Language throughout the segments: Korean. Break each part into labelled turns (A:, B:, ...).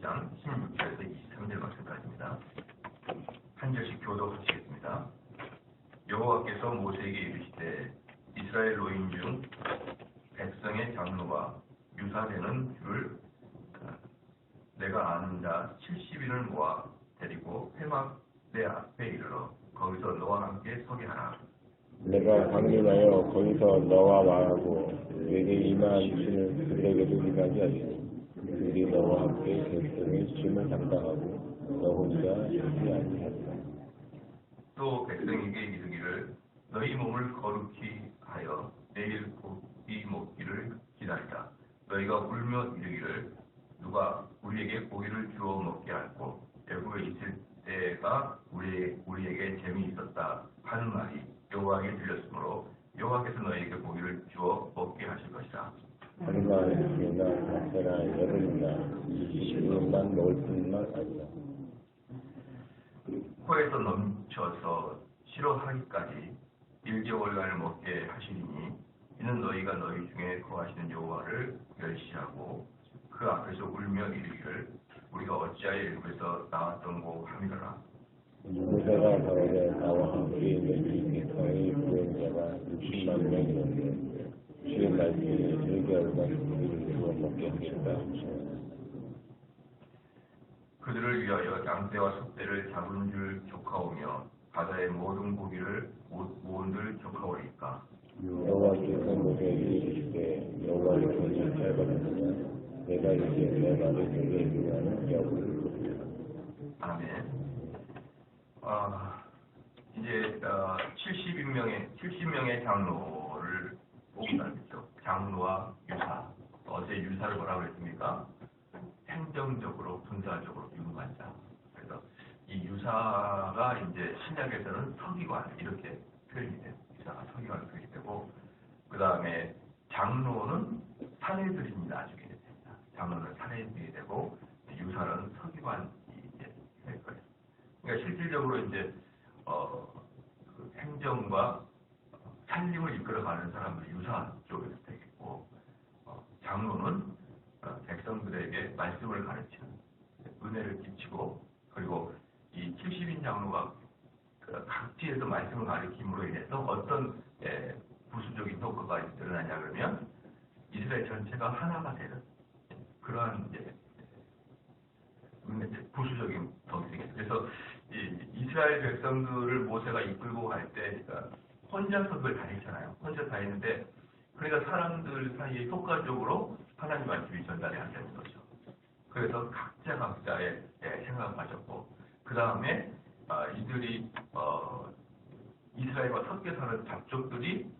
A: 15장 16절에서 23절 말씀까지입니다. 한 절씩 교독하시겠습니다. 여호와께서 모세에게 이르시되 이스라엘 노인 중 백성의 장로와 유사되는 줄을 내가 아는 자 70인을 모아 데리고 회막 내 앞에 이르러 거기서 너와 함께 서게 하라.
B: 내가 강림하여 거기서 너와 말하고 내게 임한 주는 그들에게도 임하게 하시니 그들이 너와 함께 백성의 짐을 담당하고 너 혼자 서지 아니하리라.
A: 또 백성에게 이르기를 너희 몸을 거룩히 하여 내일 고기 먹기를 기다리라. 너희가 울며 이르기를 누가 우리에게 고기를 주어 먹게 할꼬 애굽에 있을 때가 우리에게 재미있었다 하는 말이 여호와에게 들렸으므로 여호와께서 너희에게 고기를 주어 먹게 하실 것이다.
B: 하루나 이틀이나 낮에나 여름이나 20년만 먹을 뿐만 아니라
A: 코에서 넘쳐서 싫어하기까지 1개월간을 먹게 하시리니 이는 너희가 너희 중에 거하시는 여호와를 멸시하고 그 앞에서 울며 이르기를 우리가 어찌하여 애굽에서 나왔던고 함이더라.
B: 모세가 가로되 나와 함께 있는 이 백성의 구원자가 60만 명이었는데 주의 말씀에 1개월간 고기를 주어 먹게 하신다.
A: 그들을 위하여 양떼와 숫대를 잡은 줄 족하오며 바다의 모든 고기를 모은들 족하오리까.
B: 여호와께서 모세에게 이르시되 여호와의 손이 짧았느냐 내가 이제 내 말을 내게 이르하는 여부를 묻으라.
A: 아멘. 이제 70명의 장로를 뽑는다죠. 장로와 유사. 어제 유사를 뭐라고 했습니까? 행정적으로 분사적으로 유능한 자. 그래서 이 유사가 이제 신약에서는 서기관 이렇게 표현이 돼요. 유사가 서기관으로 표현이 되고 그 다음에 장로는 사내들이 나중에 됩니다. 장로는 사내들이 되고 유사는 서기관이 이제 될 거예요. 그러니까 실질적으로 이제 그 행정과 살림을 이끌어가는 사람은 유사 쪽에서 되겠고 장로는 백성들에게 말씀을 가르치는 은혜를 끼치고 그리고 이 70인 장로가 각지에서 말씀을 가르침으로 인해서 어떤 부수적인 효과가 일어나냐 그러면 이스라엘 전체가 하나가 되는 그러한 부수적인 덕이겠죠. 그래서 이스라엘 백성들을 모세가 이끌고 갈 때 혼자서 그걸 다 했잖아요. 혼자 다 했는데 그러니까 사람들 사이에 효과적으로 하나님 말씀이 전달이 안 되는 거죠. 그래서 각자의 생각을 가졌고 그 다음에 이들이 이스라엘과 섞여 사는 잡족들이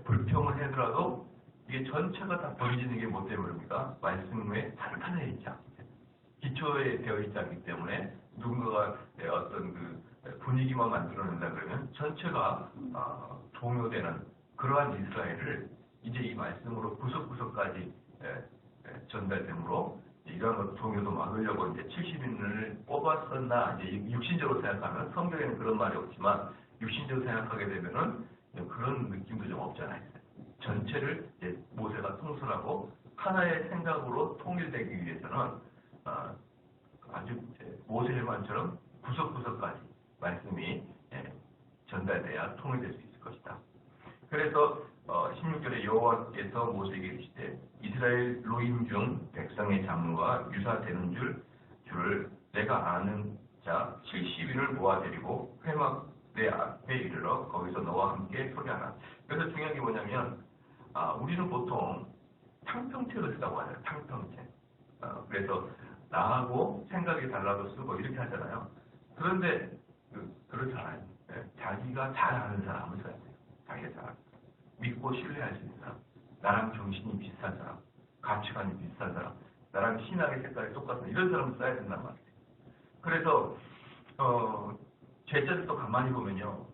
A: 불평을 하더라도 이게 전체가 다 번지는 게 뭐 때문입니까? 말씀에 탄탄해있지 않기 때문에 기초에 되어 있지 않기 때문에 누군가가 어떤 그 분위기만 만들어낸다 그러면 전체가 동요되는 그러한 이스라엘을 이제 이 말씀으로 구석구석까지 전달되므로 이러한 것 동요도 막으려고 이제 70인을 뽑았었나 이제 육신적으로 생각하면 성경에는 그런 말이 없지만 육신적으로 생각하게 되면은 그런 느낌도 좀 없잖아요. 전체를 이제 모세가 통솔하고 하나의 생각으로 통일되기 위해서는 아주 모세일만처럼 구석구석까지 말씀이 전달돼야 통일될 수 있을 것이다. 그래서 16절에 여호와께서 모세에게 이르시되 이스라엘 노인 중 백성의 장로와 유사되는 줄을 내가 아는 자 70인을 모아 데리고 회막 내 앞에 이르러 거기서 너와 함께 서게 하라. 그래서 중요한 게 뭐냐면 우리는 보통 탕평책을 쓰다고 하잖아요. 탕평책. 그래서 나하고 생각이 달라도 쓰고 이렇게 하잖아요. 그런데 그렇지 않아요. 자기가 잘 아는 사람을 써야 돼요. 자기가 잘 아는 사람. 믿고 신뢰할 수 있는 사람. 나랑 정신이 비슷한 사람. 가치관이 비슷한 사람. 나랑 신학의 색깔이 똑같은 이런 사람을 써야 된단 말이에요. 그래서 제자들도 가만히 보면요.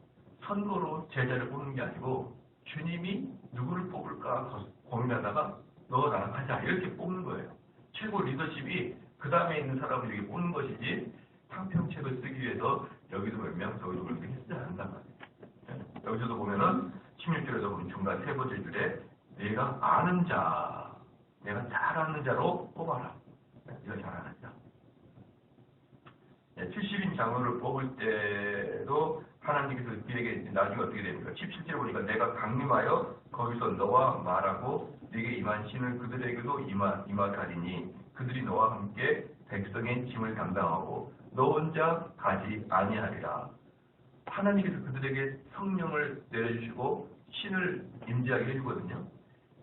A: 선거로 제자를 뽑는 게 아니고 주님이 누구를 뽑을까 고민하다가 너 나랑 하자 이렇게 뽑는 거예요. 최고 리더십이 그 다음에 있는 사람을 이렇게 뽑는 것이지 탕평책을 쓰기 위해서 여기도 몇 명 저기도 몇 명 쓰지 않는단 말이에요. 여기서도 보면은 16절에서 보면 중간 세 번째 줄에 내가 아는 자, 내가 잘 아는 자로 뽑아라. 네가 잘 아는 자. 장로를 뽑을 때도 하나님께서 그에게 나중에 어떻게 됩니까? 17절에 보니까 내가 강림하여 거기서 너와 말하고 네게 임한 신은 그들에게도 임하게 하리니 그들이 너와 함께 백성의 짐을 담당하고 너 혼자 가지 아니하리라. 하나님께서 그들에게 성령을 내려주시고 신을 임재하게 해주거든요.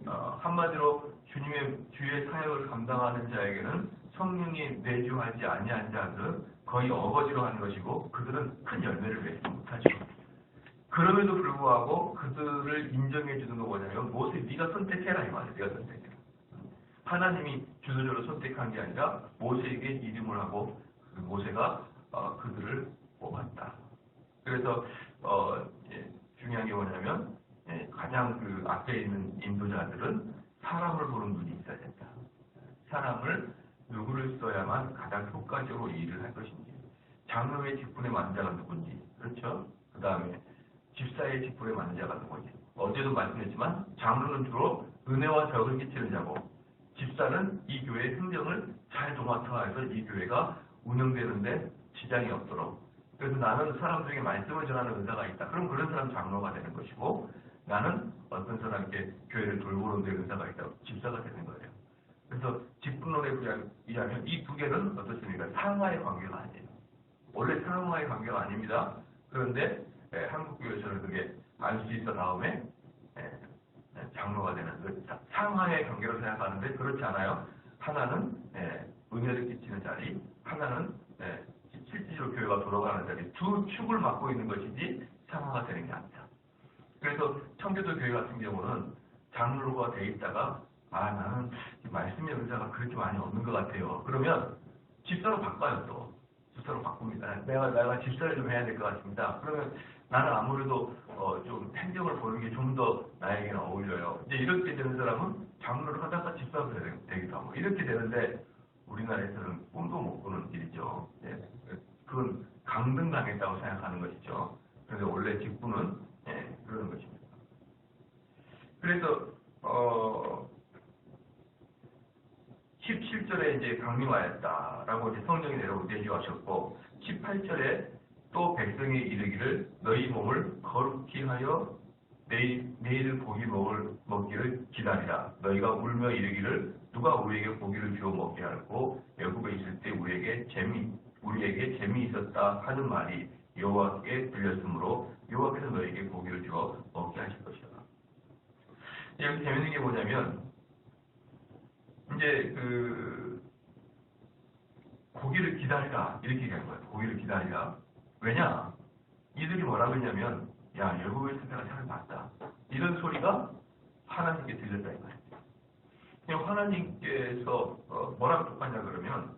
A: 한마디로 주의 사역을 감당하는 자에게는 성령이 내주하지 아니한 자들은 거의 어거지로 하는 것이고 그들은 큰 열매를 맺지 못하죠. 그럼에도 불구하고 그들을 인정해 주는 거 뭐냐면 모세 네가 선택해라 이 말이에요. 네가 선택해라. 하나님이 주도적으로 선택한 게 아니라 모세에게 이름을 하고 그 모세가 그들을 뽑았다. 그래서 중요한 게 뭐냐면 가장 그 앞에 있는 인도자들은 사람을 보는 눈이 있어야 된다. 사람을 누구를 써야만 가장 효과적으로 일을 할 것인지, 장로의 직분에 맞는 자가 누군지, 그렇죠? 그 다음에 집사의 직분에 맞는 자가 누군지. 어제도 말씀했지만 장로는 주로 은혜와 덕을 끼치는 자고, 집사는 이 교회의 행정을 잘 도맡아서 이 교회가 운영되는데 지장이 없도록. 그래서 나는 사람들에게 말씀을 전하는 은사가 있다. 그럼 그런 사람 장로가 되는 것이고, 나는 어떤 사람에게 교회를 돌보는 데 은사가 있다. 집사가 되는 거예요. 그래서 직분론에 의하면 이 두 개는 어떻습니까? 상하의 관계가 아니에요. 원래 상하의 관계가 아닙니다. 그런데 한국교회에서는 그게 알 수 있어 다음에 장로가 되는 상하의 관계로 생각하는데 그렇지 않아요. 하나는 은혜를 끼치는 자리, 하나는 실질적으로 교회가 돌아가는 자리, 두 축을 맡고 있는 것이지 상하가 되는 게 아니다. 그래서 청교도 교회 같은 경우는 장로가 돼 있다가 나는 말씀의 은사가 그렇게 많이 없는 것 같아요. 그러면 집사로 바꿔요 또. 집사로 바꿉니다. 내가 집사를 좀 해야 될 것 같습니다. 그러면 나는 아무래도 좀 행정을 보는 게 좀 더 나에게는 어울려요. 이제 이렇게 되는 사람은 장로를 하다가 집사로 되기도 하고 이렇게 되는데 우리나라에서는 꿈도 못 꾸는 일이죠. 그건 강등당했다고 생각하는 것이죠. 그런데 원래 직분은 그런 것입니다. 그래서 17절에 이제 강림하였다라고 이제 성령이 내려오셔서 18절에 또 백성이 이르기를 너희 몸을 거룩히 하여 내일 고기 먹기를 기다리라. 너희가 울며 이르기를 누가 우리에게 고기를 주어 먹게 하고 애굽에 있을 때 우리에게 재미 있었다 하는 말이 여호와께 들렸으므로 여호와께서 너희에게 고기를 주어 먹게 하실 것이다. 여기 재밌는 게 뭐냐면 이제 고기를 기다리라 이렇게 얘기한 거예요. 고기를 기다리라. 왜냐? 이들이 뭐라고 했냐면 야 여호와의 선택가 참 맞다. 이런 소리가 하나님께 들렸다 이 말이에요. 하나님께서 뭐라고 똑같냐 그러면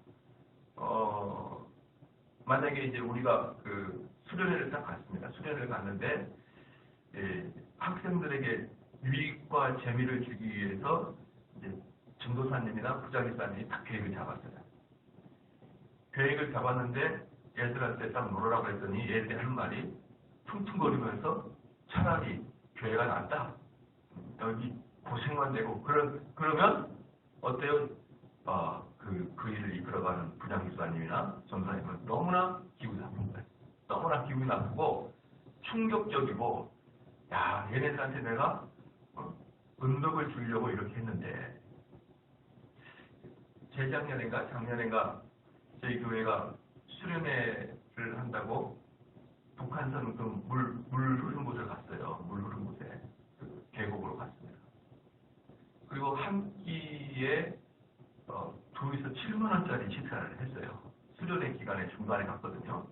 A: 만약에 이제 우리가 수련회를 딱 갔습니다. 수련회를 갔는데 학생들에게 유익과 재미를 주기 위해서 이제 전도사님이나 부장이사님이 딱 계획을 잡았어요. 계획을 잡았는데 얘들한테 딱 놀으라고 했더니 얘들이 하는 말이 퉁퉁거리면서 차라리 교회가 낫다. 여기 고생만 되고 그러면 어때요? 그 일을 이끌어가는 부장기사님이나 전사님은 너무나 기분이 나쁜 거예요. 너무나 기분이 나쁘고 충격적이고 야 얘네들한테 내가 은덕을 주려고 이렇게 했는데 작년인가 저희 교회가 수련회를 한다고 북한산 물 흐르는 곳을 갔어요. 물 흐르는 곳에 계곡으로 갔습니다. 그리고 한 끼에 둘이서 7만 원짜리 식사를 했어요. 수련회 기간에 중간에 갔거든요.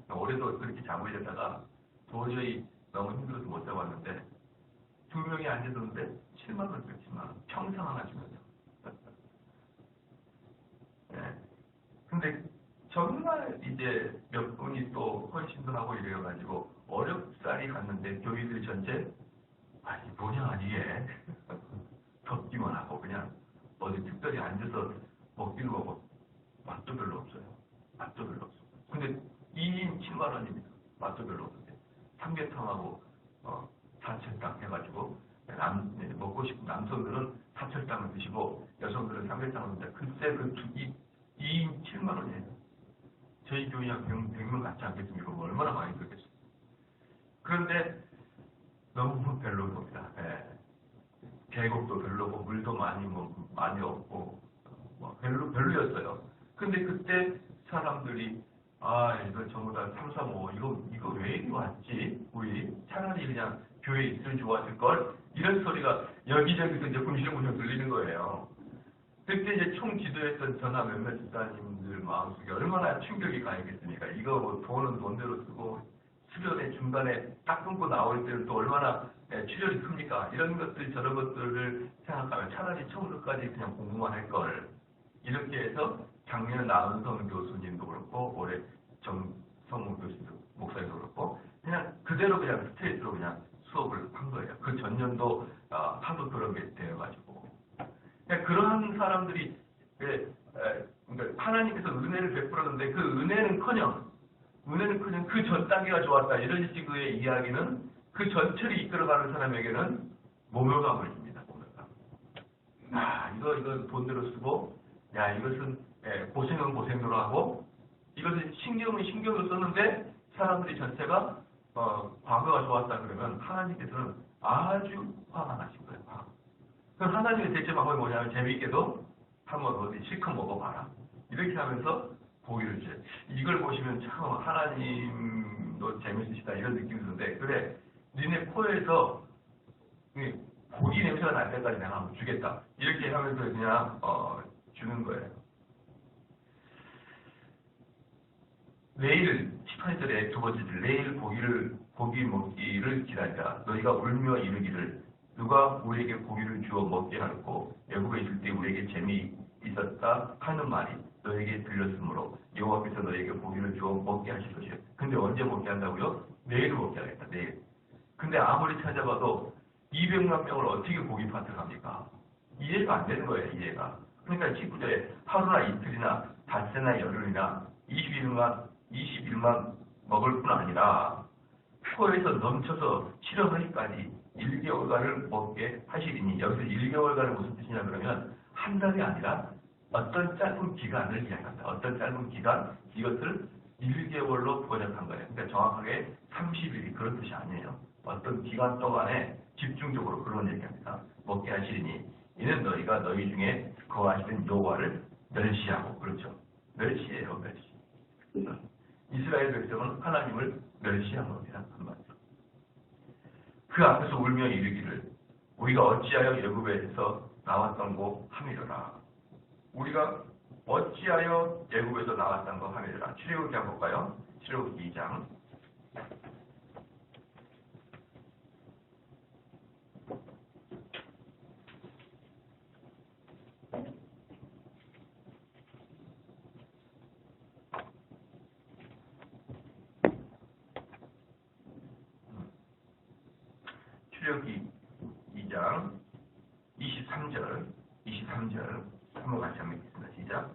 A: 올해도 그렇게 잡으려 했다가 도저히 너무 힘들어서 못 잡았는데 두 명이 앉았는데 7만 원 줬지만 평상 하나 주면서. 근데 정말 이제 몇 분이 또 헌신도 하고 이래가지고 어렵사리 갔는데 교인들 전체 아니 뭐냐 이게 덥기만 하고 그냥 어디 특별히 앉아서 먹기를 먹고 맛도 별로 없어요. 맛도 별로 없어요. 근데 2인 7만 원입니다. 맛도 별로 없는데 삼계탕하고 사철탕 해가지고 먹고 싶은 남성들은 사철탕을 드시고 여성들은 삼계탕을 드는데 글쎄 2인 7만 원이에요. 저희 단위 교인이 100명 같지 않겠습니까? 얼마나 많이 그렇겠어요. 그런데 너무 별로인 겁니다. 예. 계곡도 별로고 물도 많이 없고 별로였어요. 근데 그때 사람들이 이거 전부 다 3, 3, 5 이거 왜 이리 왔지? 우리 차라리 그냥 교회에 있으면 좋았을 걸 이런 소리가 여기저기서 이제 궁시렁궁시렁 들리는 거예요. 그때 이제 총 지도했던 저나 몇몇 집사님들 마음속에 얼마나 충격이 가했겠습니까? 이거 뭐 돈은 돈대로 쓰고 수련의 중간에 딱 끊고 나올 때는 또 얼마나 출혈이 큽니까? 이런 것들 저런 것들을 생각하면 차라리 처음부터까지 그냥 공부만 할 걸 이렇게 해서 작년 나은성 교수님도 그렇고 올해 정성우 교수도 목사님도 그렇고 그냥 그대로 그냥 스트레이트로 그냥 수업을 한 거예요. 그 전년도 하도 그런 게 되어가지고 그러한 사람들이 그러니까 하나님께서 은혜를 베풀었는데 그 은혜는커녕 그 전 단계가 좋았다 이런 식의 이야기는 그 전체를 이끌어가는 사람에게는 모멸감을 줍니다. 모멸감. 이거 돈대로 쓰고 이것은 고생은 고생으로 하고 이것은 신경을 썼는데 사람들이 전체가 과거가 좋았다 그러면 하나님께서는 아주 화가 나신 거예요. 그럼 하나님의 대체 방법이 뭐냐면 재미있게도 한번 어디 실컷 먹어봐라. 이렇게 하면서 고기를 주세요. 이걸 보시면 참 하나님도 재밌으시다 이런 느낌이 드는데 그래 니네 코에서 고기 냄새가 날 때까지 내가 한번 주겠다. 이렇게 하면서 그냥 주는 거예요. 내일 18절에 두 번째 줄 내일 고기 먹기를 기다리라. 너희가 울며 이르기를 누가 우리에게 고기를 주어 먹게 하고 애국에 있을 때 우리에게 재미있었다 하는 말이 너에게 들렸으므로 여호와께서 너에게 고기를 주어 먹게 하실 것이에요. 근데 언제 먹게 한다고요? 내일 먹게 하겠다. 내일. 근데 아무리 찾아봐도 200만 명을 어떻게 고기 밭을 합니까? 이해가 안 되는 거예요. 이해가. 그러니까 19절에 하루나 이틀이나 닷새나 열흘이나 21만 먹을 뿐 아니라 코에서 넘쳐서 치러하기까지 1개월간을 먹게 하시리니 여기서 1개월간은 무슨 뜻이냐 그러면 한 달이 아니라 어떤 짧은 기간을 이야기한다. 어떤 짧은 기간 이것을 1개월로 번역한 거예요. 그러니까 정확하게 30일이 그런 뜻이 아니에요. 어떤 기간 동안에 집중적으로 그런 얘기합니다. 먹게 하시리니 이는 너희가 너희 중에 거하시는 여호와를 멸시하고 그렇죠. 멸시예요. 멸시. 이스라엘 백성은 하나님을 멸시한 겁니다. 한마디로. 그 앞에서 울며 이르기를 우리가 어찌하여 애굽에서 나왔던 고 함이로라. 우리가 어찌하여 애굽에서 나왔던 거 함이로라. 출애굽기 한번 볼까요? 출애굽기 2장. 출애굽기 2장 23절 한번 같이 한번 읽겠습니다. 시작.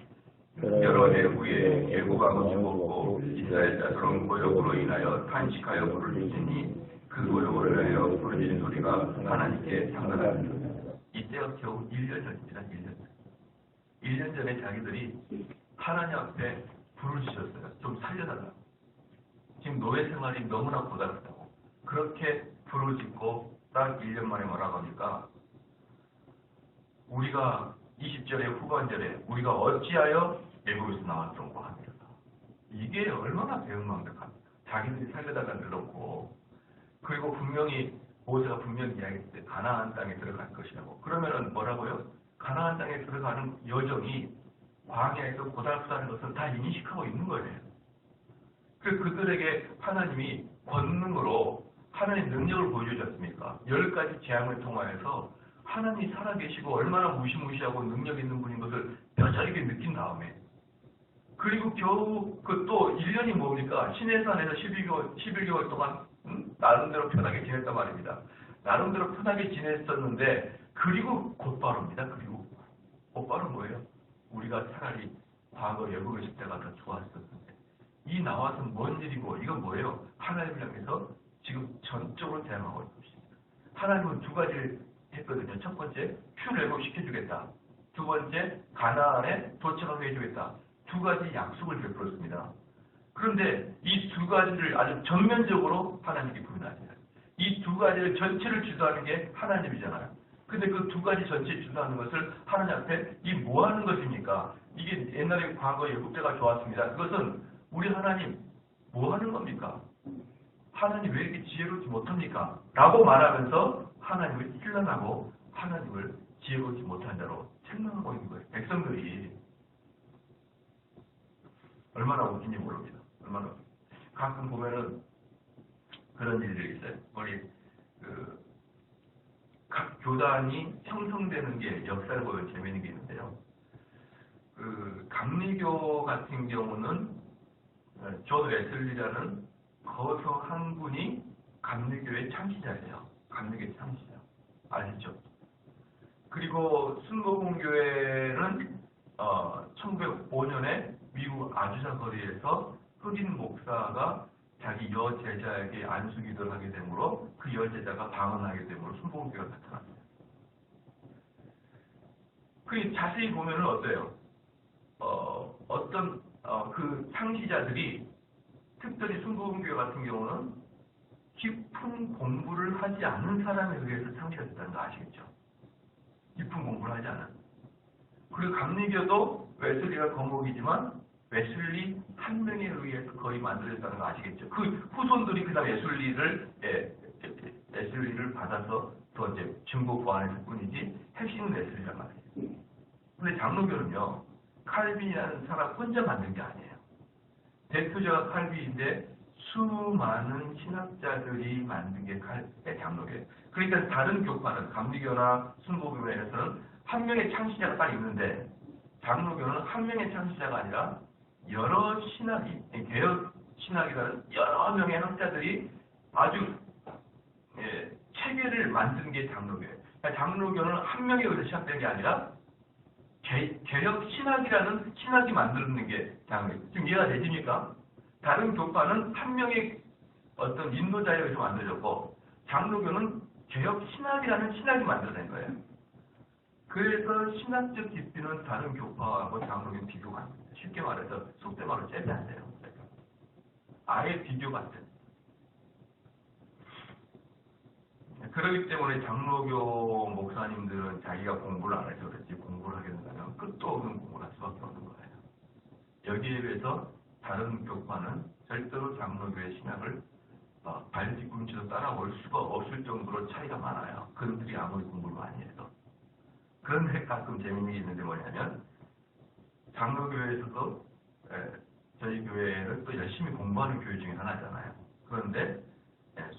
A: 여러 해 후에 애굽 왕은 죽었고 이스라엘 자손은 고역으로 인하여 탄식하여 부르짖으니 그 고역으로 인하여 부르짖는 소리가 하나님께 상달합니다. 이때가 겨우 1년 전입니다. 1년 전에 자기들이 하나님 앞에 부르짖었어요. 좀 살려달라. 지금 노예 생활이 너무나 고달프다고. 그렇게 부르짖고 딱 1년 만에 뭐라고 합니까? 우리가 20절의 후반절에 우리가 어찌하여 애굽에서 나왔던고 합니다. 이게 얼마나 대응망덕합니까? 자기들이 살려다가 늘었고 그리고 분명히 모세가 분명히 이야기했을 때 가나안 땅에 들어갈 것이라고. 그러면은 뭐라고요? 가나안 땅에 들어가는 여정이 광야에서 고달프다는 것을 다 인식하고 있는 거예요. 그래서 그들에게 하나님이 권능으로 하나님의 능력을 보여주지 않습니까? 10가지 재앙을 통하여서 하나님이 살아계시고 얼마나 무시무시하고 능력 있는 분인 것을 뼈저리게 느낀 다음에 그리고 겨우 그 또 1년이 뭡니까? 시내산에서 11개월 동안 나름대로 편하게 지냈단 말입니다. 나름대로 편하게 지냈었는데 그리고 곧바로입니다. 그리고 곧바로 뭐예요? 우리가 차라리 과거 애굽에 있을 때가 더 좋았었는데 이 나와서 뭔 일이고 이건 뭐예요? 하나님을 향해서 지금 전적으로 대항하고 있는 것입니다. 하나님은 두 가지를 했거든요. 첫 번째, 출애굽 시켜주겠다. 두 번째, 가나안에 도착하게 해주겠다. 두 가지 약속을 베풀었습니다. 그런데 이 두 가지를 아주 전면적으로 하나님께 부인하세요. 이 두 가지를 전체를 주도하는 게 하나님이잖아요. 근데 그 두 가지 전체 주도하는 것을 하나님 앞에 이 뭐 하는 것입니까? 이게 옛날에 과거 예국 때가 좋았습니다. 그것은 우리 하나님 뭐 하는 겁니까? 하나님 왜 이렇게 지혜롭지 못합니까? 라고 말하면서 하나님을 힐난하고 하나님을 지혜롭지 못한 자로 책망하고 있는 거예요. 백성들이 얼마나 웃긴지 모릅니다. 얼마나 웃긴지. 가끔 보면은 그런 일들이 있어요. 우리 각 교단이 형성되는 게 역사를 보면 재미있는 게 있는데요. 감리교 같은 경우는 존 웨슬리라는 거서 한 분이 감리교의 창시자예요. 감리교의 창시자. 아시죠? 그리고 순복음교회는 1905년에 미국 아주사 거리에서 흑인 목사가 자기 여제자에게 안수기도를 하게 되므로 그 여제자가 방언하게 되므로 순복음교회가 나타납니다. 그 자세히 보면은 어때요? 그 창시자들이 특별히 순복음교회 같은 경우는 깊은 공부를 하지 않는 사람에 의해서 창시됐다는 거 아시겠죠? 깊은 공부를 하지 않은. 그리고 감리교도 웨슬리가 거목이지만 웨슬리 한 명에 의해서 거의 만들어졌다는 거 아시겠죠? 그 후손들이 그다음 웨슬리를 받아서 더 이제 증거 보완했을 뿐이지 핵심은 웨슬리란 말이에요. 근데 장로교는요, 칼빈이라는 사람 혼자 만든 게 아니에요. 대표자가 칼빈인데 수많은 신학자들이 만든 게 장로교예요. 그러니까 다른 교파는 감리교나 순복음교회에서는 한 명의 창시자가 딱 있는데 장로교는 한 명의 창시자가 아니라 여러 신학이, 개혁 신학이라는 여러 명의 학자들이 아주 체계를 만든 게 장로교예요. 그러니까 장로교는 한 명에 의해서 시작된 게 아니라 개혁 신학이라는 신학이 만드는 게 장로교예요. 지금 이해가 되십니까? 다른 교파는 한 명의 어떤 인도자에 의해서 만들어졌고 장로교는 개혁 신학이라는 신학이 만들어낸 거예요. 그래서 신학적 깊이는 다른 교파하고 장로교는 비교가 안 됩니다. 쉽게 말해서 속된 말로 째면 안 돼요. 아예 비교가 안 됩니다. 그렇기 때문에 장로교 목사님들은 자기가 공부를 안 해서 그렇지 공부를 하게 된다면 끝도 없는 공부를 할 수밖에 없는 거예요. 여기에 비해서 다른 교파는 절대로 장로교의 신학을 발 뒤꿈치로 따라올 수가 없을 정도로 차이가 많아요. 그들이 아무리 공부를 많이 해서. 그런데 가끔 재미있는 게 있는데 뭐냐면 장로교회에서도 저희 교회를 또 열심히 공부하는 교회 중에 하나잖아요. 그런데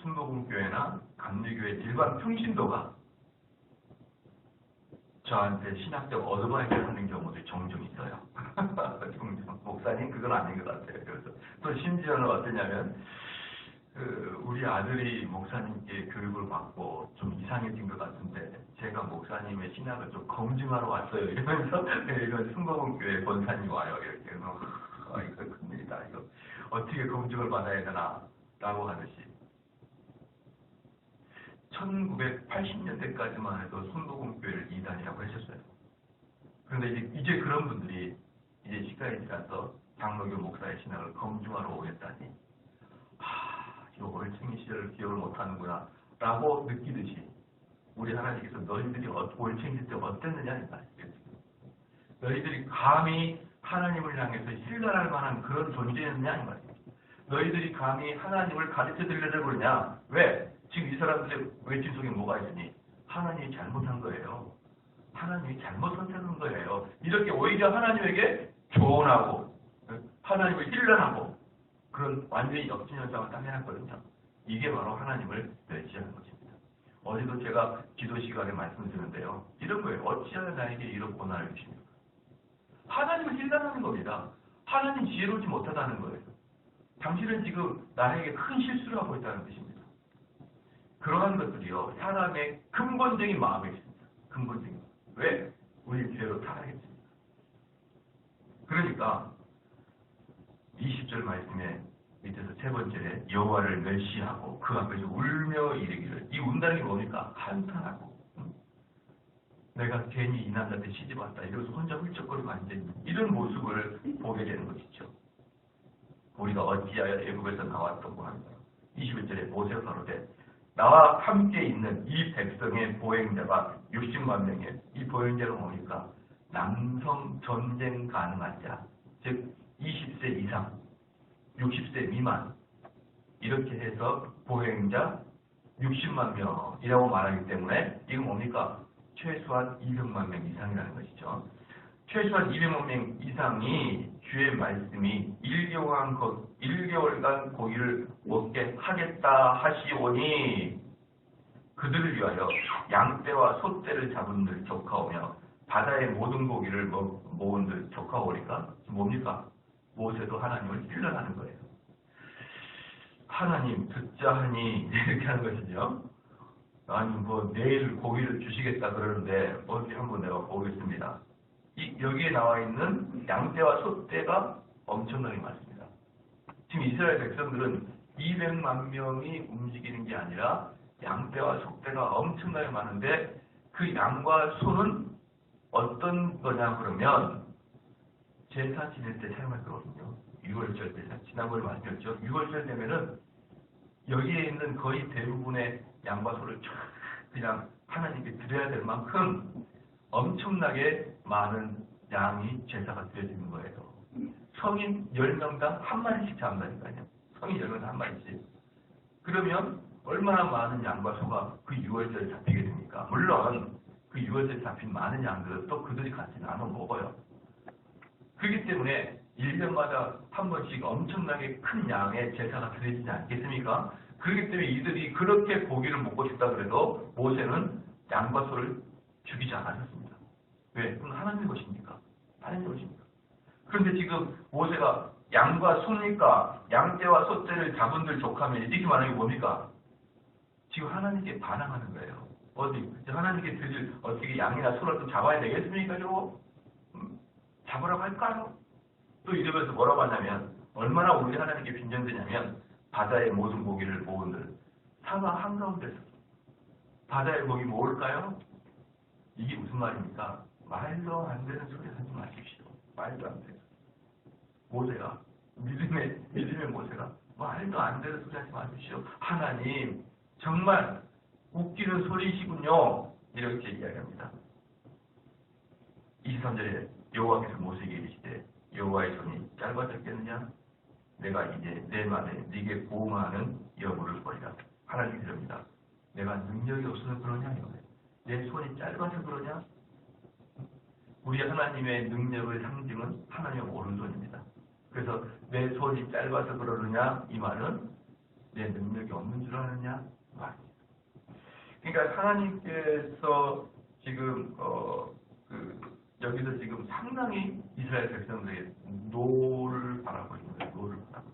A: 순복음교회나 감리교회 일반 평신도가 저한테 신학적 어드바이스를 하는 경우도 종종 있어요. 목사님 그건 아닌 것 같아요. 그래서 또 심지어는 어떠냐면 우리 아들이 목사님께 교육을 받고 좀 이상해진 것 같은데 제가 목사님의 신학을 좀 검증하러 왔어요. 이러면서 이런 순복음교회 권사님 와요. 이렇게 이거 큰일이다. 이거 어떻게 검증을 받아야 되나 라고 하듯이 1980년대까지만 해도 순복음교회를 이단이라고 했었어요. 그런데 이제 그런 분들이 이제 시간이 지나서 장로교 목사의 신학을 검증하러 오겠다니 이 올챙이 시절을 기억을 못하는구나 라고 느끼듯이 우리 하나님께서 너희들이 올챙이 때 어땠느냐 이 말이에요. 너희들이 감히 하나님을 향해서 신뢰할 만한 그런 존재였느냐 이 말이에요. 너희들이 감히 하나님을 가르쳐 드리려고 그러냐. 왜? 지금 이 사람들의 외침 속에 뭐가 있으니 하나님이 잘못한 거예요. 하나님이 잘못 선택한 거예요. 이렇게 오히려 하나님에게 조언하고 하나님을 신뢰하고 그런 완전히 역진 현상을 딱 해놨거든요. 이게 바로 하나님을 멸시하는 것입니다. 어제도 제가 기도 시간에 말씀드렸는데요. 이런 거예요. 어찌하여 나에게 이런 고난을 주십니까? 하나님을 신뢰하는 겁니다. 하나님 지혜롭지 못하다는 거예요. 당신은 지금 나에게 큰 실수를 하고 있다는 뜻입니다. 그러한 것들이요. 사람의 근본적인 마음에 있습니다. 근본적인. 왜? 우리 죄로 타락했습니다. 그러니까 20절 말씀에 밑에서 세 번째에 여호와를 멸시하고 그 앞에서 울며 이르기를. 이 운다는 게 뭡니까? 한탄하고 내가 괜히 이 남자한테 시집왔다 이러면서 혼자 훌쩍거리고 앉아있는 이런 모습을 보게 되는 것이죠. 우리가 어찌하여 애굽에서 나왔다고 합니다. 21절에 모세가 가로되 나와 함께 있는 이 백성의 보행자가 60만 명이에요. 이 보행자가 뭡니까? 남성 전쟁 가능한 자, 즉 20세 이상, 60세 미만 이렇게 해서 보행자 60만 명이라고 말하기 때문에 이건 뭡니까? 최소한 200만 명 이상이라는 것이죠. 최소한 200만 명 이상이 주의 말씀이 1개월간 고기를 먹게 하겠다 하시오니 그들을 위하여 양떼와 소떼를 잡은들 조카오며 바다의 모든 고기를 모은들 조카오니까 뭡니까? 모세도 하나님을 신뢰하는 거예요. 하나님 듣자 하니 이렇게 하는 것이죠. 아니 뭐 내일 고기를 주시겠다 그러는데 어디 한번 내가 보겠습니다. 여기에 나와 있는 양떼와 소떼가 엄청나게 많습니다. 지금 이스라엘 백성들은 200만 명이 움직이는 게 아니라 양떼와 소떼가 엄청나게 많은데 그 양과 소는 어떤 거냐 그러면 제사 지낼 때 사용할 거거든요. 6월절 때 지난번에 말씀드렸죠. 6월절 되면은 여기에 있는 거의 대부분의 양과 소를 쫙 그냥 하나님께 드려야 될 만큼 엄청나게 많은 양이 제사가 드려지는 거예요. 성인 10명당 한 마리씩 잡는다니까요. 성인 10명당 한 마리씩. 그러면 얼마나 많은 양과 소가 그 6월절에 잡히게 됩니까? 물론 그 6월절에 잡힌 많은 양들은 또 그들이 같이 나눠 먹어요. 그렇기 때문에 1년마다 한 번씩 엄청나게 큰 양의 제사가 드려지지 않겠습니까? 그렇기 때문에 이들이 그렇게 고기를 먹고 싶다 그래도 모세는 양과 소를 죽이지 않았습니다. 왜? 그건 하나님의 것입니까? 하나님의 것입니까? 그런데 지금 모세가 양과 소니까 양떼와 소떼를 잡은들 족하면 이렇게 말하는 게 뭡니까? 지금 하나님께 반항하는 거예요. 어디? 하나님께 드릴 어떻게 양이나 소를 좀 잡아야 되겠습니까? 저거? 잡으라고 할까요? 또 이러면서 뭐라고 하냐면 얼마나 우리 하나님께 빈정되냐면 바다의 모든 고기를 모은들 사막 한가운데서 바다의 고기 모을까요? 이게 무슨 말입니까? 말도 안 되는 소리 하지 마십시오. 말도 안 되는 모세가 믿음의 모세가 말도 안 되는 소리 하지 마십시오. 하나님 정말 웃기는 소리시군요. 이렇게 이야기합니다. 23절에 여호와께서 모세에게 이르시되 여호와의 손이 짧아졌겠느냐? 내가 이제 내 말에 네게 보응하는 여부를 보리라. 하나님이 이럽니다. 내가 능력이 없어서 그러냐? 내 손이 짧아서 그러냐? 우리 하나님의 능력의 상징은 하나님의 오른손입니다. 그래서 내 손이 짧아서 그러느냐? 이 말은 내 능력이 없는 줄 아느냐? 말입니다. 그러니까 하나님께서 지금 여기서 지금 상당히 이스라엘 백성들의 노를 바라고 있는 거예요. 노를 바라고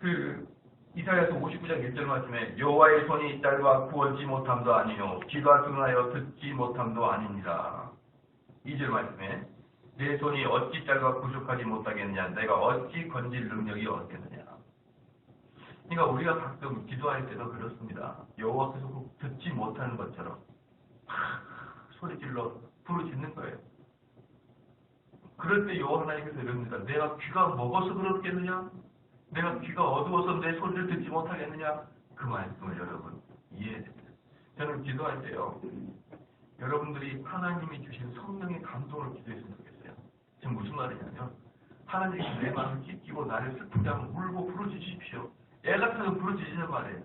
A: 있어요. 이사야서 59장 1절 말씀에 여호와의 손이 짧아 구원치 못함도 아니요 귀가 둔하여 듣지 못함도 아니니라. 2절 말씀에 내 손이 어찌 짧아 구속하지 못하겠느냐 내가 어찌 건질 능력이 없겠느냐. 그러니까 우리가 가끔 기도할 때도 그렇습니다. 여호와께서 듣지 못하는 것처럼 소리질러 부르짖는 거예요. 그럴 때 여호와 하나님께서 이럽니다. 내가 귀가 먹어서 그렇겠느냐? 내가 귀가 어두워서 내 소리를 듣지 못하겠느냐? 그 말씀을 여러분 이해해야 됩니다. 저는 기도할 때요. 여러분들이 하나님이 주신 성령의 감동을 기도했으면 좋겠어요. 지금 무슨 말이냐면 하나님이 내 마음을 찢기고 나를 슬프게 하면 울고 부르짖으십시오. 애 같아서 부르짖으는 말이에요.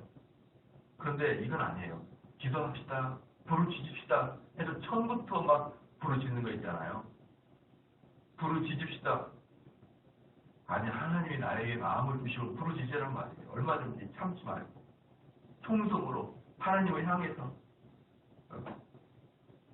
A: 그런데 이건 아니에요. 기도합시다. 부르짖읍시다. 해서 처음부터 막 부르짖는 거 있잖아요. 부르짖읍시다. 아니 하나님이 나에게 마음을 주시고 부르짖으라는 말이에요. 얼마든지 참지 말고 통성으로 하나님을 향해서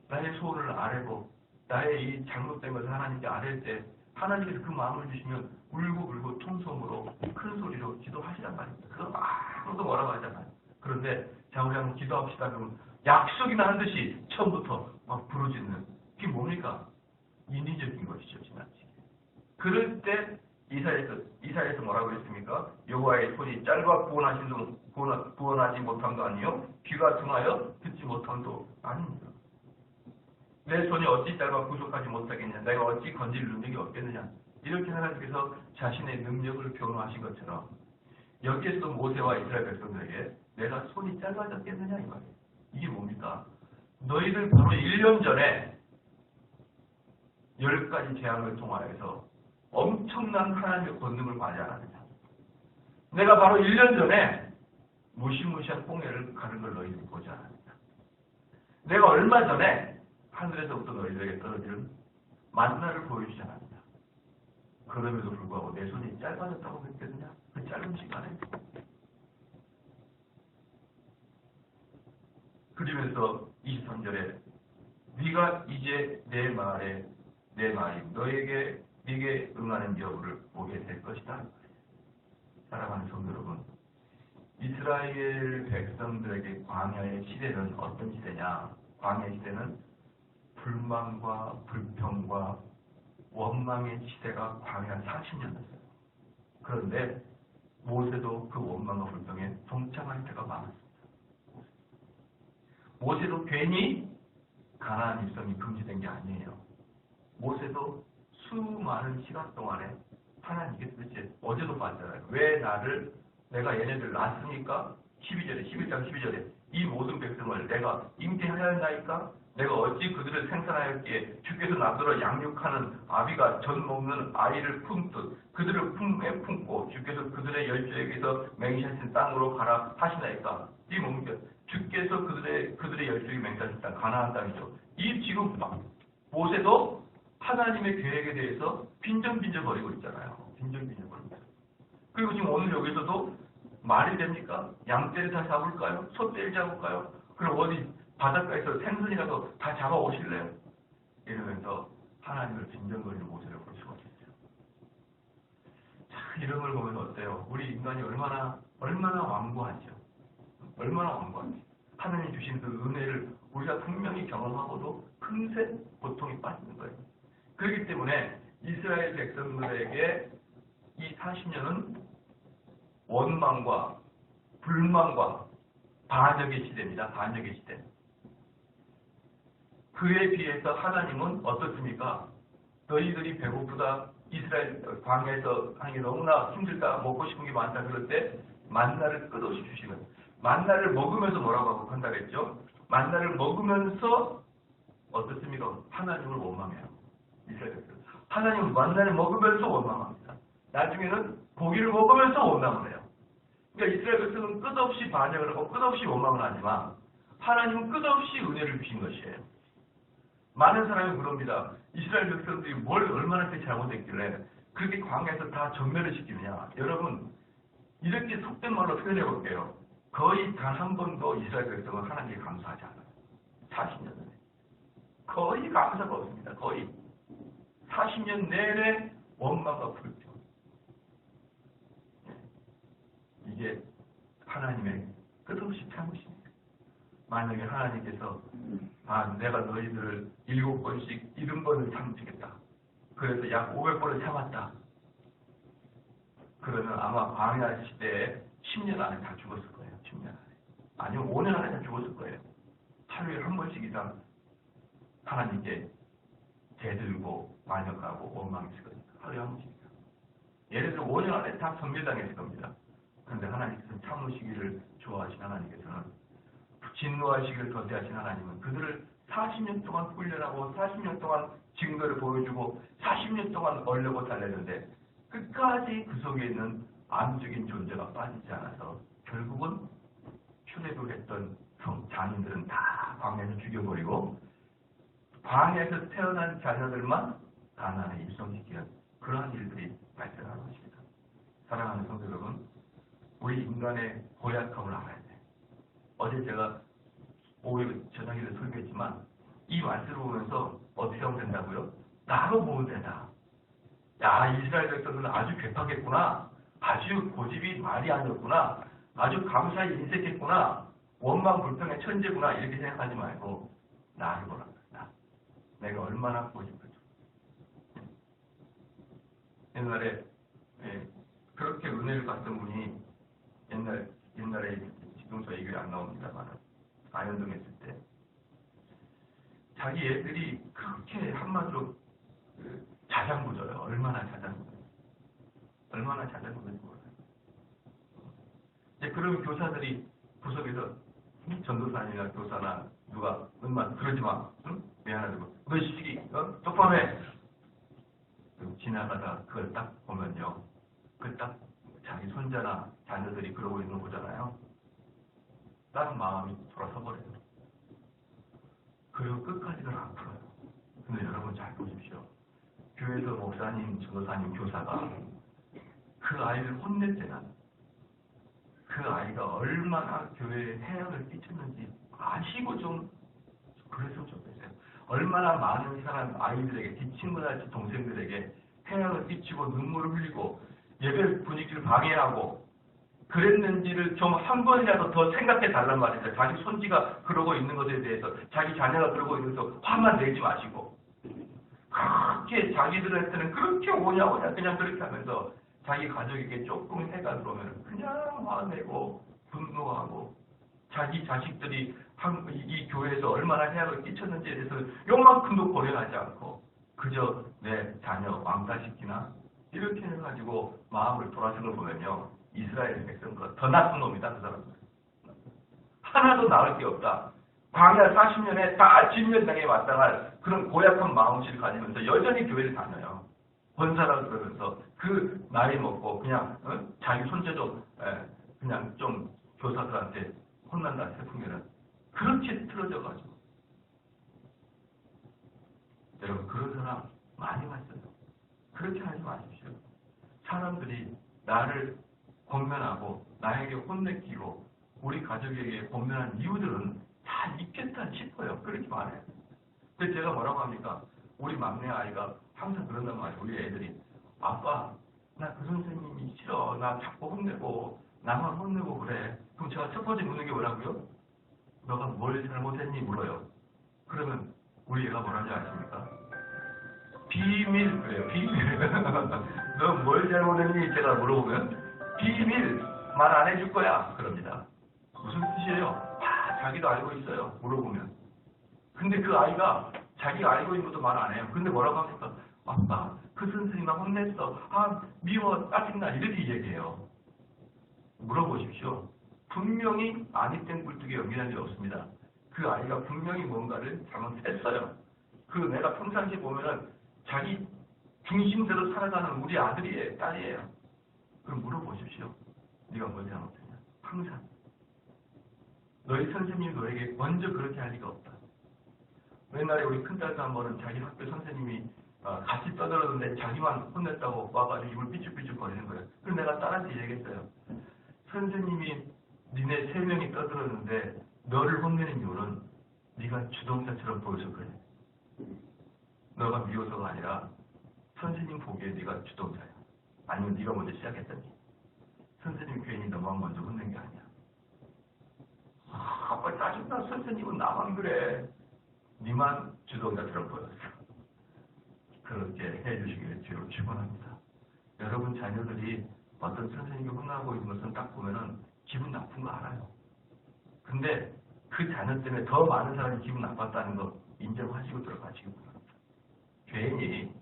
A: 나의 소원을 아뢰고 나의 이 잘못된 것을 하나님께 아뢰 때 하나님께서 그 마음을 주시면 울고 불고 통성으로 큰 소리로 기도하시란 말입니다. 그거 아무도 뭐라고 하지 않아요. 그런데 자 우리 한번 기도합시다 그러면 약속이나 한 듯이 처음부터 막 부르짖는 그게 뭡니까? 인위적인 것이죠. 지나치게. 그럴 때 이사야에서 뭐라고 했습니까? 여호와의 손이 짧아 구원하지 못함도 아니요 귀가 둔하여 듣지 못함도 아닙니다. 내 손이 어찌 짧아 구속하지 못하겠냐 내가 어찌 건질 능력이 없겠느냐 이렇게 하나님께서 자신의 능력을 표현하신 것처럼 여기에서 모세와 이스라엘 백성들에게 내가 손이 짧아졌겠느냐 이 말이에요. 이게 뭡니까? 너희들 바로 1년 전에 10가지 재앙을 통하여서 엄청난 하나님의 권능을 받지 않았느냐. 내가 바로 1년 전에 무시무시한 홍해를 가는 걸 너희들이 보지 않았느냐. 내가 얼마 전에 하늘에서부터 너희들에게 떨어지는 만나를 보여주지 않았느냐. 그럼에도 불구하고 내 손이 짧아졌다고 느꼈느냐? 그 짧은 시간에. 그러면서 23절에 네가 이제 내 말이 네게 응하는 여부를 보게 될 것이다. 사랑하는 성도 여러분, 이스라엘 백성들에게 광야의 시대는 어떤 시대냐? 광야의 시대는 불만과 불평과 원망의 시대가 광야 40년이었어요. 그런데 모세도 그 원망과 불평에 동참할 때가 많았습니다. 모세도 괜히 가나안 입성이 금지된 게 아니에요. 모세도 수많은 시간 동안에 하나님께 도대체 어제도 봤잖아요. 왜 내가 얘네들 낳았으니까 11장 12절에 이 모든 백성을 내가 잉태하였나이까? 내가 어찌 그들을 생산하였기에 주께서 나더러 양육하는 아비가 젖 먹는 아이를 품듯 그들을 품에 품고 주께서 그들의 열조에게서 맹세하신 땅으로 가라 하시나이까? 이 뭡니까? 주께서 그들의 열조에게 맹세하신 땅 가나안 땅이죠. 이 지금 모세도 하나님의 계획에 대해서 빈정빈정거리고 있잖아요. 빈정빈정거리고 있어요. 그리고 지금 오늘 여기서도 말이 됩니까? 양떼를 다 잡을까요? 소떼를 잡을까요? 그럼 어디 바닷가에서 생선이라도 다 잡아오실래요? 이러면서 하나님을 빈정거리는 모습을 볼 수가 있어요. 자, 이런 걸 보면 어때요? 우리 인간이 얼마나 완고하죠. 얼마나 완고하지. 하나님 주신 그 은혜를 우리가 분명히 경험하고도 금세 고통에 빠지는 거예요. 그렇기 때문에 이스라엘 백성들에게 이 40년은 원망과 불만과 반역의 시대입니다. 반역의 시대. 그에 비해서 하나님은 어떻습니까? 너희들이 배고프다. 이스라엘 광야에서 하는 게 너무나 힘들다. 먹고 싶은 게 많다. 그럴 때 만나를 끝없이 주시는. 만나를 먹으면서 뭐라고 한다 그랬죠? 만나를 먹으면서 어떻습니까? 하나님을 원망해요. 이스라엘 백성. 하나님은 만나를 먹으면서 원망합니다. 나중에는 고기를 먹으면서 원망을 해요. 그러니까 이스라엘 백성은 끝없이 반역을 하고 끝없이 원망을 하지만 하나님은 끝없이 은혜를 주신 것이에요. 많은 사람이 그럽니다. 이스라엘 백성들이 뭘 얼마나 잘못했길래 그렇게 광야에서 다 전멸을 시키느냐. 여러분 이렇게 속된 말로 표현해 볼게요. 거의 단 한 번도 이스라엘 백성은 하나님께 감사하지 않아요. 40년 전에. 거의 감사가 없습니다. 거의. 40년 내내 원망과 불평. 이게 하나님의 끝없이 참으십니다. 만약에 하나님께서 내가 너희들을 7번씩 70번을 참으시겠다. 그래서 약 500번을 참았다. 그러면 아마 광야 시대에 10년 안에 다 죽었을 거예요. 10년 안에. 아니면 5년 안에 다 죽었을 거예요. 하루에 한 번씩 이상 하나님께 대들고 반역하고 원망했을 거니까. 하루에 한 번씩 이상. 예를 들어 5년 안에 다 전멸당했을 겁니다. 그런데 하나님께서는 참으시기를 좋아하신 하나님께서는 진노하시기를 더디하신 하나님은 그들을 40년 동안 훈련하고 40년 동안 증거를 보여주고 40년 동안 얼려고 달랬는데 끝까지 그 속에 있는 암적인 존재가 빠지지 않아서 결국은 출애굽했던 장인들은 다 광야에서 죽여버리고 광야에서 태어난 자녀들만 가나안에 입성시키는 그러한 일들이 발생하는 것입니다. 사랑하는 성도 여러분, 우리 인간의 고약함을 알아야 돼. 어제 제가 오후에 저녁에 설교했지만 이 말씀을 보면서 어떻게 하면 된다고요? 나로 보면 된다. 야, 이스라엘 백성들은 아주 괴팍했구나. 아주 고집이 말이 아니었구나. 아주 감사히 인색했구나. 원망 불평의 천재구나. 이렇게 생각하지 말고 나를 보라. 나. 내가 얼마나 고집을지. 옛날에 그렇게 은혜를 받던 분이 옛날에 지금 저희 교회 안 나옵니다만 안현동 했을 때 자기 애들이 그렇게 한마디로 자장부져요. 얼마나 자장부. 얼마나 잘된 건지 몰라요. 이제 그런 교사들이 구석에서 전도사님이나 교사나 누가 얼마 그러지 마, 응? 미안하다고 너 이 시기 똑바로 해. 지나가다 그걸 딱 보면요, 그 딱 자기 손자나 자녀들이 그러고 있는 거 보잖아요. 딱 마음이 돌아서 버려요. 그리고 끝까지는 안 풀어요. 근데 여러분 잘 보십시오. 교회에서 목사님, 전도사님, 교사가 그 아이를 혼낼 때는 그 아이가 얼마나 교회에 해악을 끼쳤는지 아시고 좀 그랬으면 좋겠어요. 얼마나 많은 사람 아이들에게, 지 친구나 지 동생들에게 해악을 끼치고 눈물을 흘리고 예배 분위기를 방해하고 그랬는지를 좀 한 번이라도 더 생각해 달란 말이죠. 자기 손지가 그러고 있는 것에 대해서, 자기 자녀가 그러고 있는 것에 화만 내지 마시고, 그렇게 자기들한테는 그렇게 오냐 그냥 그렇게 하면서 자기 가족에게 조금 해가 들어오면 그냥 화내고 분노하고, 자기 자식들이 이 교회에서 얼마나 해악을 끼쳤는지에 대해서 요만큼도 고려하지 않고 그저 내 자녀 왕따시키나 이렇게 해가지고 마음을 돌아서는 걸 보면요, 이스라엘 백성보다 더 나쁜 놈이다, 그 사람은. 하나도 나을 게 없다. 광야 40년에 다 진면당에 마땅할 그런 고약한 마음씨를 가지면서 여전히 교회를 다녀요. 권사라고 그러면서 그 나이 먹고 그냥 자기 손자도 그냥 좀 교사들한테 혼난다 싶으면은 그렇게 틀어져가지고. 여러분 그런 사람 많이 봤어요. 그렇게 하지 마십시오. 사람들이 나를 권면하고 나에게 혼내키고 우리 가족에게 권면한 이유들은 다 있겠다 싶어요. 그렇게 말해요. 근데 제가 뭐라고 합니까? 우리 막내 아이가 항상 그런단 말이에요. 우리 애들이 아빠 나 그 선생님이 싫어. 나 자꾸 혼내고 나만 혼내고 그래. 그럼 제가 첫 번째 묻는 게 뭐라고요? 너가 뭘 잘못했니? 물어요. 그러면 우리 애가 뭐라는지 아십니까? 비밀 그래요. 비밀. 너 뭘 잘못했니? 제가 물어보면 비밀 말 안 해줄 거야. 그럽니다. 무슨 뜻이에요? 다 자기도 알고 있어요. 물어보면. 근데 그 아이가 자기가 알고 있는 것도 말 안 해요. 근데 뭐라고 합니까? 아빠 그 선생님 나 혼냈어. 아 미워 짜증나 이렇게 얘기해요. 물어보십시오. 분명히 아니땐 굴뚝에 연기한 게 없습니다. 그 아이가 분명히 뭔가를 잘못했어요. 그 내가 평상시에 보면은 자기 중심대로 살아가는 우리 아들이에요. 딸이에요. 그럼 물어보십시오. 네가 뭘 잘못했냐. 항상. 너희 선생님이 너에게 먼저 그렇게 할 리가 없다. 옛날에 우리 큰딸도 한 번은 자기 학교 선생님이 같이 떠들었는데 자기만 혼냈다고 와가지고 입을 삐죽삐죽 거리는 거예요. 그래서 내가 딸한테 얘기했어요. 선생님이 니네 3명이 떠들었는데 너를 혼내는 이유는 네가 주동자처럼 보여서 그래. 너가 미워서가 아니라 선생님 보기에 네가 주동자야. 아니면 네가 먼저 시작했더니 선생님 괜히 너만 먼저 혼낸 게 아니야. 아빠 짜증나. 선생님은 나만 그래. 니만 주동자처럼 보였어. 그렇게 해주시기를 주로 축원합니다. 여러분 자녀들이 어떤 선생님이 혼나고 있는 것은 딱 보면은 기분 나쁜 거 알아요. 근데 그 자녀 때문에 더 많은 사람이 기분 나빴다는 거 인정하시고 들어가시기 바랍니다. 괜히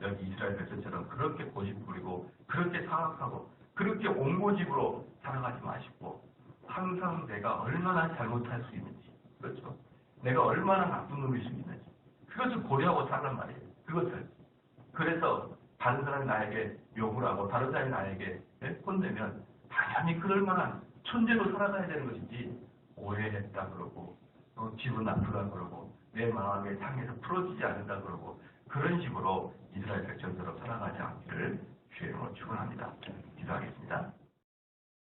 A: 여기 이스라엘 백성처럼 그렇게 고집 부리고 그렇게 사악하고 그렇게 옹고집으로 살아가지 마시고 항상 내가 얼마나 잘못할 수 있는지, 그렇죠? 내가 얼마나 나쁜 놈일 수 있는지 그것을 고려하고 살란 말이에요. 그것을. 그래서 다른 사람이 나에게 욕을 하고 다른 사람이 나에게 혼내면 당연히 그럴 만한 천재로 살아가야 되는 것이지 오해했다 그러고 기분 나쁘다 그러고 내 마음의 상에서 풀어지지 않는다 그러고 그런 식으로 이스라엘 백성처럼 살아가지 않기를 주의 이름으로 축원합니다. 기도하겠습니다.